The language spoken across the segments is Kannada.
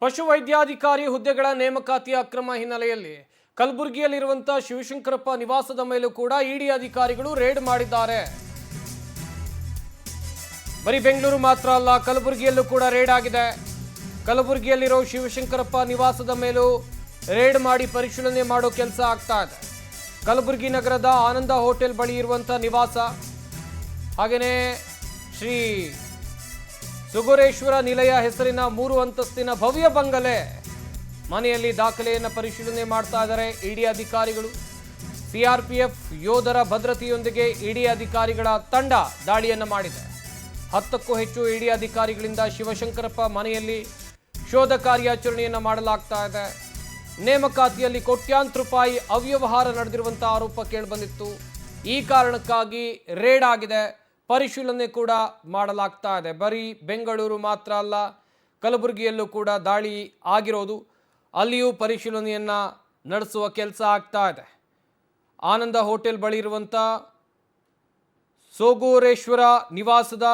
ಪಶುವೈದ್ಯಾಧಿಕಾರಿ ಹುದ್ದೆಗಳ ನೇಮಕಾತಿಯ ಅಕ್ರಮ ಹಿನ್ನೆಲೆಯಲ್ಲಿ ಕಲಬುರಗಿಯಲ್ಲಿರುವಂತಹ ಶಿವಶಂಕರಪ್ಪ ನಿವಾಸದ ಮೇಲೂ ಕೂಡ ಇಡಿ ಅಧಿಕಾರಿಗಳು ರೇಡ್ ಮಾಡಿದ್ದಾರೆ. ಬರೀ ಬೆಂಗಳೂರು ಮಾತ್ರ ಅಲ್ಲ, ಕಲಬುರಗಿಯಲ್ಲೂ ಕೂಡ ರೇಡ್ ಆಗಿದೆ. ಕಲಬುರಗಿಯಲ್ಲಿರೋ ಶಿವಶಂಕರಪ್ಪ ನಿವಾಸದ ಮೇಲೂ ರೇಡ್ ಮಾಡಿ ಪರಿಶೀಲನೆ ಮಾಡೋ ಕೆಲಸ ಆಗ್ತಾ ಇದೆ. ಕಲಬುರಗಿ ನಗರದ ಆನಂದ ಹೋಟೆಲ್ ಬಳಿ ಇರುವಂತಹ ನಿವಾಸ, ಹಾಗೆಯೇ ಶ್ರೀ ಸುಗುರೇಶ್ವರ ನಿಲಯ ಹೆಸರಿನ 3 ಅಂತಸ್ತಿನ ಭವ್ಯ ಬಂಗಲೆ ಮನೆಯಲ್ಲಿ ದಾಖಲೆಯನ್ನು ಪರಿಶೀಲನೆ ಮಾಡ್ತಾ ಇದ್ದಾರೆ ಇಡಿ ಅಧಿಕಾರಿಗಳು. ಸಿಆರ್ಪಿಎಫ್ ಯೋಧರ ಭದ್ರತೆಯೊಂದಿಗೆ ಇಡಿ ಅಧಿಕಾರಿಗಳ ತಂಡ ದಾಳಿಯನ್ನು ಮಾಡಿದೆ. 10ಕ್ಕೂ ಹೆಚ್ಚು ಇಡಿ ಅಧಿಕಾರಿಗಳಿಂದ ಶಿವಶಂಕರಪ್ಪ ಮನೆಯಲ್ಲಿ ಶೋಧ ಕಾರ್ಯಾಚರಣೆಯನ್ನು ಮಾಡಲಾಗ್ತಾ ಇದೆ. ನೇಮಕಾತಿಯಲ್ಲಿ ಕೋಟ್ಯಾಂತರ ರೂಪಾಯಿ ಅವ್ಯವಹಾರ ನಡೆದಿರುವಂತಹ ಆರೋಪ ಕೇಳಿಬಂದಿತ್ತು. ಈ ಕಾರಣಕ್ಕಾಗಿ ರೇಡ್ ಆಗಿದೆ, ಪರಿಶೀಲನೆ ಕೂಡ ಮಾಡಲಾಗ್ತಾ ಇದೆ. ಬರೀ ಬೆಂಗಳೂರು ಮಾತ್ರ ಅಲ್ಲ, ಕಲಬುರಗಿಯಲ್ಲೂ ಕೂಡ ದಾಳಿ ಆಗಿರೋದು, ಅಲ್ಲಿಯೂ ಪರಿಶೀಲನೆಯನ್ನು ನಡೆಸುವ ಕೆಲಸ ಆಗ್ತಾ ಇದೆ. ಆನಂದ ಹೋಟೆಲ್ ಬಳಿ ಇರುವಂಥ ಸೋಗೂರೇಶ್ವರ ನಿವಾಸದ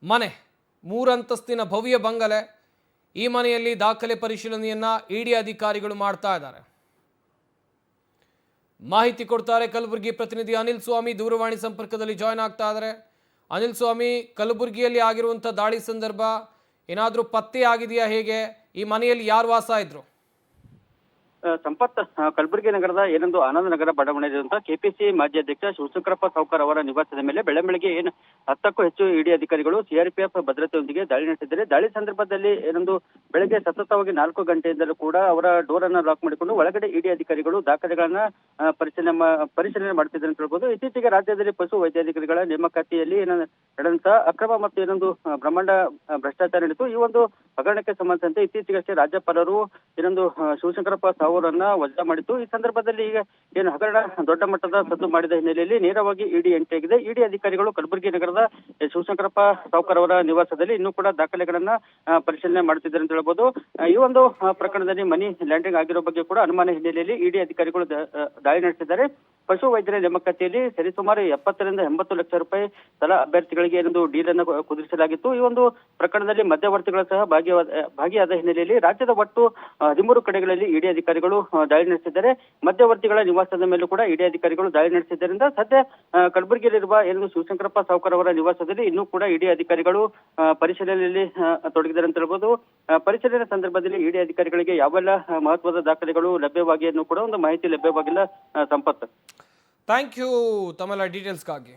ಮನೆ 3 ಅಂತಸ್ತಿನ ಭವ್ಯ ಬಂಗಲೆ, ಈ ಮನೆಯಲ್ಲಿ ದಾಖಲೆ ಪರಿಶೀಲನೆಯನ್ನು ಇಡಿ ಅಧಿಕಾರಿಗಳು ಮಾಡ್ತಾ ಇದ್ದಾರೆ. ಮಾಹಿತಿ ಕೊಡ್ತಾರೆ ಕಲಬುರಗಿ ಪ್ರತಿನಿಧಿ ಅನಿಲ್ ಸ್ವಾಮಿ, ದೂರವಾಣಿ ಸಂಪರ್ಕದಲ್ಲಿ ಜಾಯ್ನ್ ಆಗ್ತಾ ಇದ್ದಾರೆ. ಅನಿಲ್ ಸ್ವಾಮಿ, ಕಲಬುರಗಿಯಲ್ಲಿ ಆಗಿರುವಂಥ ದಾಳಿ ಸಂದರ್ಭ ಏನಾದರೂ ಪತ್ತೆ ಆಗಿದೆಯಾ? ಹೇಗೆ ಈ ಮನೆಯಲ್ಲಿ ಯಾರು ವಾಸ ಇದ್ರು? ಸಂಪತ್, ಕಲಬುರಗಿ ನಗರದ ಏನೊಂದು ಆನಂದ ನಗರ ಬಡಾವಣೆಯಲ್ಲಿರುವಂತಹ ಕೆಪಿಸಿ ಮಾಜಿ ಅಧ್ಯಕ್ಷ ಶಿವಶಂಕರಪ್ಪ ಸಾವ್ಕಾರ್ ಅವರ ನಿವಾಸದ ಮೇಲೆ ಬೆಳಗ್ಗೆ 10ಕ್ಕೂ ಹೆಚ್ಚು ಇಡಿ ಅಧಿಕಾರಿಗಳು ಸಿಆರ್ಪಿಎಫ್ ಭದ್ರತೆಯೊಂದಿಗೆ ದಾಳಿ ನಡೆಸಿದ್ದಾರೆ. ದಾಳಿ ಸಂದರ್ಭದಲ್ಲಿ ಏನೊಂದು ಬೆಳಗ್ಗೆ ಸತತವಾಗಿ 4 ಗಂಟೆಯಿಂದಲೂ ಕೂಡ ಅವರ ಡೋರ್ ಅನ್ನ ಲಾಕ್ ಮಾಡಿಕೊಂಡು ಒಳಗಡೆ ಇಡಿ ಅಧಿಕಾರಿಗಳು ದಾಖಲೆಗಳನ್ನ ಪರಿಶೀಲನೆ ಮಾಡ್ತಿದ್ದಾರೆ ಅಂತ ಹೇಳ್ಬೋದು. ಇತ್ತೀಚೆಗೆ ರಾಜ್ಯದಲ್ಲಿ ಪಶು ವೈದ್ಯಾಧಿಕಾರಿಗಳ ನೇಮಕಾತಿಯಲ್ಲಿ ನಡೆದಂತ ಅಕ್ರಮ ಮತ್ತು ಏನೊಂದು ಬ್ರಹ್ಮಾಂಡ ಭ್ರಷ್ಟಾಚಾರ ನಡೆಯಿತು. ಈ ಒಂದು ಹಗರಣಕ್ಕೆ ಸಂಬಂಧಿಸಿದಂತೆ ಇತ್ತೀಚೆಗಷ್ಟೇ ರಾಜ್ಯಪಾಲರು ಏನೊಂದು ಶಿವಶಂಕರಪ್ಪ ಸಾವರನ್ನ ವಜಾ ಮಾಡಿತ್ತು. ಈ ಸಂದರ್ಭದಲ್ಲಿ ಈಗ ಏನು ಹಗರಣ ದೊಡ್ಡ ಮಟ್ಟದ ಸದ್ದು ಮಾಡಿದ ಹಿನ್ನೆಲೆಯಲ್ಲಿ ನೇರವಾಗಿ ಇಡಿ ಎಂಟ್ರಿಯಾಗಿದೆ. ಇಡಿ ಅಧಿಕಾರಿಗಳು ಕಲಬುರಗಿ ನಗರದ ಶಿವಶಂಕರಪ್ಪ ಸಾವ್ಕಾರ್ ಅವರ ನಿವಾಸದಲ್ಲಿ ಇನ್ನೂ ಕೂಡ ದಾಖಲೆಗಳನ್ನ ಪರಿಶೀಲನೆ ಮಾಡುತ್ತಿದ್ದಾರೆ ಅಂತ ಹೇಳ್ಬೋದು. ಈ ಒಂದು ಪ್ರಕರಣದಲ್ಲಿ ಮನಿ ಲ್ಯಾಂಡಿಂಗ್ ಆಗಿರೋ ಬಗ್ಗೆ ಕೂಡ ಅನುಮಾನ ಹಿನ್ನೆಲೆಯಲ್ಲಿ ಇಡಿ ಅಧಿಕಾರಿಗಳು ದಾಳಿ ನಡೆಸಿದ್ದಾರೆ. ಪಶು ವೈದ್ಯರ ನೇಮಕಾತಿಯಲ್ಲಿ ಸರಿಸುಮಾರು 70 ರಿಂದ 80 ಲಕ್ಷ ರೂಪಾಯಿ ತಲಾ ಅಭ್ಯರ್ಥಿಗಳಿಗೆ ಏನೊಂದು ಡೀಲ್ ಅನ್ನು ಕುದುರಿಸಲಾಗಿತ್ತು. ಈ ಒಂದು ಪ್ರಕರಣದಲ್ಲಿ ಮಧ್ಯವರ್ತಿಗಳು ಸಹ ಭಾಗಿಯಾದ ಹಿನ್ನೆಲೆಯಲ್ಲಿ ರಾಜ್ಯದ ಒಟ್ಟು 13 ಕಡೆಗಳಲ್ಲಿ ಇಡಿ ಅಧಿಕಾರಿಗಳು ದಾಳಿ ನಡೆಸಿದ್ದಾರೆ. ಮಧ್ಯವರ್ತಿಗಳ ನಿವಾಸದ ಮೇಲೂ ಕೂಡ ಇಡಿ ಅಧಿಕಾರಿಗಳು ದಾಳಿ ನಡೆಸಿದ್ದರಿಂದ ಸದ್ಯ ಕಲಬುರಗಿಯಲ್ಲಿರುವ ಏನು ಶಿವಶಂಕರಪ್ಪ ಸಾವ್ಕಾರ್ ಅವರ ನಿವಾಸದಲ್ಲಿ ಇನ್ನೂ ಕೂಡ ಇಡಿ ಅಧಿಕಾರಿಗಳು ಪರಿಶೀಲನೆಯಲ್ಲಿ ತೊಡಗಿದ್ದಾರೆ ಅಂತ ಹೇಳ್ಬೋದು. ಪರಿಶೀಲನೆ ಸಂದರ್ಭದಲ್ಲಿ ಇಡಿ ಅಧಿಕಾರಿಗಳಿಗೆ ಯಾವೆಲ್ಲ ಮಹತ್ವದ ದಾಖಲೆಗಳು ಲಭ್ಯವಾಗಿ ಅನ್ನೂ ಕೂಡ ಒಂದು ಮಾಹಿತಿ ಲಭ್ಯವಾಗಿಲ್ಲ. ಸಂಪತ್, ಥ್ಯಾಂಕ್ ಯು ತಮ್ಮೆಲ್ಲ ಡೀಟೇಲ್ಸ್ಗಾಗಿ.